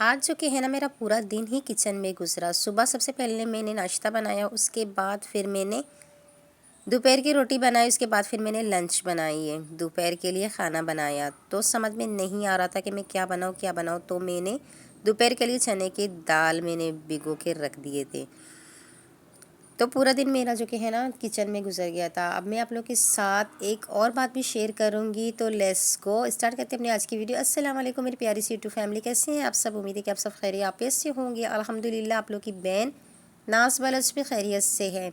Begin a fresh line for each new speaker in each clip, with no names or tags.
آج جو کہ ہے نا میرا پورا دن ہی کچن میں گزرا۔ صبح سب سے پہلے میں نے ناشتہ بنایا، اس کے بعد پھر میں نے دوپہر کی روٹی بنائی، اس کے بعد پھر میں نے لنچ بنائی ہے، دوپہر کے لیے کھانا بنایا۔ تو سمجھ میں نہیں آ رہا تھا کہ میں کیا بناؤں تو میں نے دوپہر کے لیے چنے کی دال میں نے بھگو کے رکھ دیے تھے۔ تو پورا دن میرا جو کہ ہے نا کچن میں گزر گیا تھا۔ اب میں آپ لوگوں کے ساتھ ایک اور بات بھی شیئر کروں گی، تو لیٹس گو اسٹارٹ کرتے ہیں اپنی آج کی ویڈیو۔ السلام علیکم میری پیاری سی یوٹیوب فیملی، کیسے ہیں آپ سب؟ امید ہے کہ آپ سب خیریت عافیت سے ہوں گے۔ الحمدللہ آپ لوگ کی بہن ناز بلوچ بھی خیریت سے ہے۔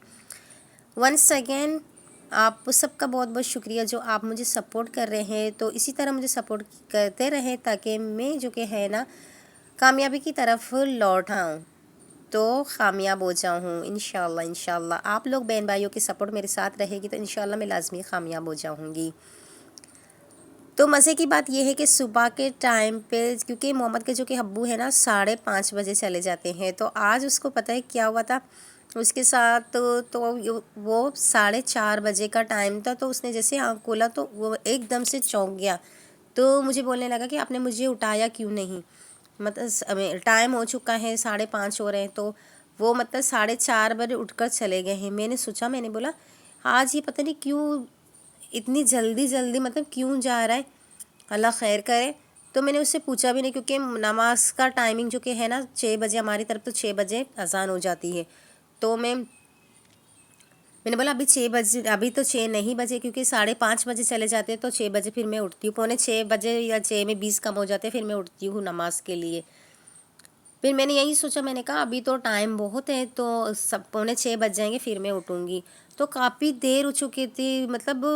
ونس اگین آپ سب کا بہت بہت شکریہ جو آپ مجھے سپورٹ کر رہے ہیں، تو اسی طرح مجھے سپورٹ کرتے رہیں تاکہ میں جو کہ ہے نا کامیابی کی طرف لوٹ آؤں، تو کامیاب ہو جاؤں انشاءاللہ آپ لوگ بہن بھائیوں کی سپورٹ میرے ساتھ رہے گی تو انشاءاللہ میں لازمی کامیاب ہو جاؤں گی۔ تو مزے کی بات یہ ہے کہ صبح کے ٹائم پہ، کیونکہ محمد کے جو کہ ابو ہے نا 5:30 بجے چلے جاتے ہیں، تو آج اس کو پتہ ہے کیا ہوا تھا اس کے ساتھ، تو وہ 4:30 بجے کا ٹائم تھا، تو اس نے جیسے آنکھ کھولا تو وہ ایک دم سے چونک گیا، تو مجھے بولنے لگا کہ آپ نے مجھے اٹھایا کیوں نہیں، مطلب ٹائم ہو چکا ہے، 5:30 ہو رہے ہیں، تو وہ مطلب 4:30 بجے اٹھ کر چلے گئے ہیں۔ میں نے بولا آج یہ پتہ نہیں کیوں اتنی جلدی مطلب کیوں جا رہا ہے، اللہ خیر کرے۔ تو میں نے اس سے پوچھا بھی نہیں، کیونکہ نماز کا ٹائمنگ جو کہ ہے نا 6 بجے ہماری طرف، تو 6 بجے اذان ہو جاتی ہے، تو میں نے بولا ابھی 6 بجے، ابھی تو 6 نہیں بجے، کیونکہ 5:30 بجے چلے جاتے ہیں تو 6 بجے پھر میں اٹھتی ہوں، 6:45 بجے یا 6 میں 20 کم ہو جاتے ہیں، پھر میں اٹھتی ہوں نماز کے لیے۔ پھر میں نے یہی سوچا، میں نے کہا ابھی تو ٹائم بہت ہے، تو 5:45 بج جائیں گے پھر میں اٹھوں گی، تو کافی دیر ہو چکی تھی۔ مطلب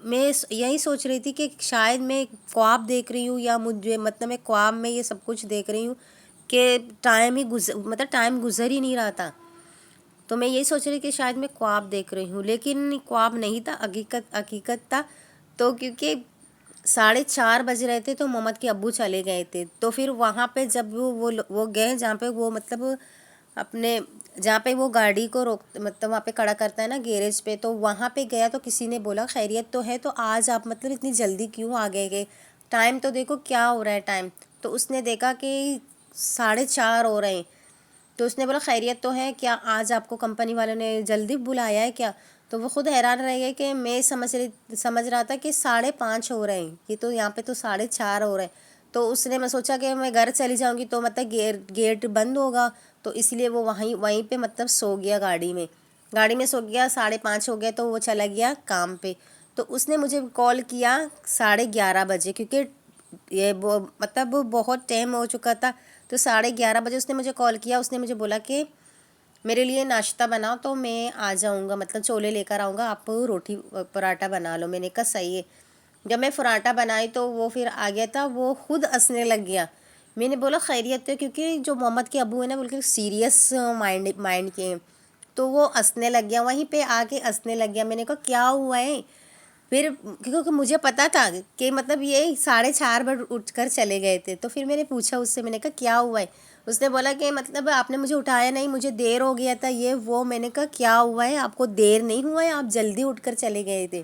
میں یہی سوچ رہی تھی کہ شاید میں خواب دیکھ رہی ہوں، یا مجھے مطلب میں خواب میں یہ سب کچھ دیکھ رہی ہوں کہ ٹائم گزر ہی نہیں رہا تھا، تو میں یہی سوچ رہی کہ شاید میں خواب دیکھ رہی ہوں، لیکن خواب نہیں تھا، حقیقت تھا۔ تو کیونکہ 4:30 بج رہے تھے تو محمد کے ابو چلے گئے تھے، تو پھر وہاں پہ جب وہ گئے جہاں پہ وہ مطلب جہاں پہ وہ گاڑی کو مطلب وہاں پہ کھڑا کرتا ہے نا گیریج پہ، تو وہاں پہ گیا تو کسی نے بولا خیریت تو ہے، تو آج آپ مطلب اتنی جلدی کیوں آ گئے، ٹائم تو دیکھو کیا ہو رہا ہے ٹائم، تو اس نے دیکھا کہ 4:30 ہو رہے ہیں، تو اس نے بولا خیریت تو ہے کیا، آج آپ کو کمپنی والوں نے جلدی بلایا ہے کیا؟ تو وہ خود حیران رہ گئے کہ میں سمجھ رہا تھا کہ 5:30 ہو رہے ہیں، یہ تو یہاں پہ تو 4:30 ہو رہے ہیں، تو اس نے میں سوچا کہ میں گھر چلی جاؤں گی تو مطلب گیٹ بند ہوگا، تو اس لیے وہ وہیں پہ مطلب سو گیا، گاڑی میں سو گیا، 5:30 ہو گیا تو وہ چلا گیا کام پہ۔ تو اس نے مجھے کال کیا 11:30 بجے، کیونکہ یہ مطلب بہت ٹائم ہو چکا تھا، تو 11:30 بجے اس نے مجھے کال کیا، اس نے مجھے بولا کہ میرے لیے ناشتہ بناؤ تو میں آ جاؤں گا، مطلب چھولے لے کر آؤں گا، آپ روٹی پراٹھا بنا لو۔ میں نے کہا صحیح ہے۔ جب میں پراٹھا بنائی تو وہ پھر آ گیا تھا، وہ خود ہنسنے لگ گیا۔ میں نے بولا خیریت ہے، کیونکہ جو محمد کے ابو ہیں نا بالکل سیریس مائنڈ کے ہیں، تو وہ ہنسنے لگ گیا، وہیں پہ آ کے ہنسنے لگ گیا۔ میں نے کہا کیا ہوا ہے؟ پھر کیونکہ مجھے پتا تھا کہ مطلب یہ 4:30 بجے اٹھ کر چلے گئے تھے، تو پھر میں نے پوچھا اس سے، میں نے کہا کیا ہوا ہے؟ اس نے بولا کہ مطلب آپ نے مجھے اٹھایا نہیں، مجھے دیر ہو گیا تھا یہ وہ۔ میں نے کہا کیا ہوا ہے، آپ کو دیر نہیں ہوا ہے، آپ جلدی اٹھ کر چلے گئے تھے؟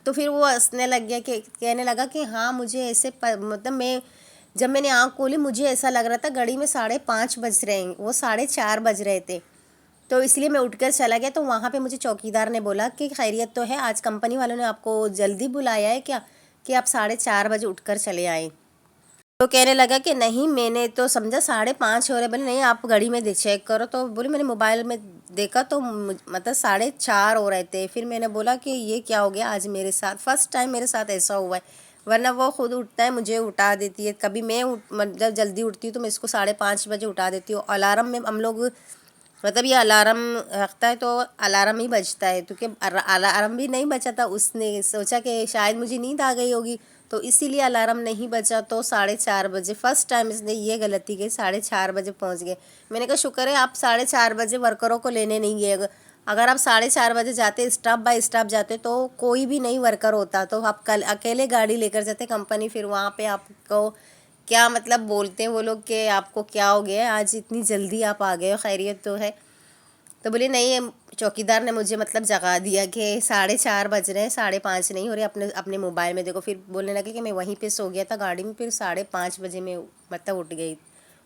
تو پھر وہ ہنسنے لگ گیا، کہ کہنے لگا کہ ہاں مجھے ایسے مطلب جب میں نے آنکھ کھولی مجھے ایسا لگ رہا تھا گھڑی میں 5:30 بج رہے ہیں، وہ 4:30 بج رہے تھے، تو اس لیے میں اٹھ کر چلا گیا۔ تو وہاں پہ مجھے چوکیدار نے بولا کہ خیریت تو ہے، آج کمپنی والوں نے آپ کو جلدی بلایا ہے کیا کہ آپ 4:30 بجے اٹھ کر چلے آئیں؟ تو کہنے لگا کہ نہیں، میں نے تو سمجھا 5:30 ہو رہے، بولے نہیں آپ گھڑی میں چیک کرو، تو بولے میں نے موبائل میں دیکھا تو مطلب 4:30 ہو رہے تھے۔ پھر میں نے بولا کہ یہ کیا ہو گیا آج میرے ساتھ، فرسٹ ٹائم میرے ساتھ ایسا ہوا ہے، ورنہ وہ خود اٹھتا ہے مجھے اٹھا دیتی ہے، کبھی میں جب جلدی اٹھتی ہوں تو میں اس کو 5:30 بجے اٹھا دیتی ہوں۔ الارم میں ہم لوگ مطلب یہ الارم رکھتا ہے تو الارم ہی بجتا ہے، کیونکہ الارم بھی نہیں بجا تھا، اس نے سوچا کہ شاید مجھے نیند آ گئی ہوگی تو اسی لیے الارم نہیں بجا، تو 4:30 بجے فرسٹ ٹائم اس نے یہ غلطی کی، 4:30 بجے پہنچ گئے۔ میں نے کہا شکر ہے آپ 4:30 بجے ورکروں کو لینے نہیں گئے، اگر آپ 4:30 بجے جاتے، اسٹاپ بائی اسٹاپ جاتے تو کوئی بھی نہیں ورکر ہوتا، تو آپ کل اکیلے گاڑی لے کر جاتے کمپنی، پھر وہاں پہ آپ کو کیا مطلب بولتے ہیں وہ لوگ کہ آپ کو کیا ہو گیا آج اتنی جلدی آپ آ گئے ہو، خیریت تو ہے؟ تو بولی نہیں، چوکیدار نے مجھے مطلب جگا دیا کہ 4:30 بج رہے ہیں، 5:30 نہیں ہو رہے، اپنے موبائل میں دیکھو۔ پھر بولنے لگے کہ میں وہیں پہ سو گیا تھا گاڑی میں، پھر 5:30 بجے میں مطلب اٹھ گئی،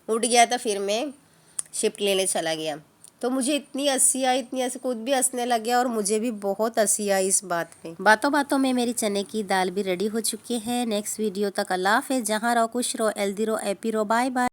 اٹھ گیا تو پھر میں شفٹ لینے چلا گیا. تو مجھے اتنی ہنسی آئی، اتنی ہنسی، خود بھی ہنسنے لگ گیا اور مجھے بھی بہت ہنسی آئی اس بات پہ. باتوں باتوں میں میری چنے کی دال بھی ریڈی ہو چکی ہے. نیکسٹ ویڈیو تک اللہ حافظ. جہاں رہو خوش رہو، ہیلدی رہو، ہیپی رہو. Bye bye.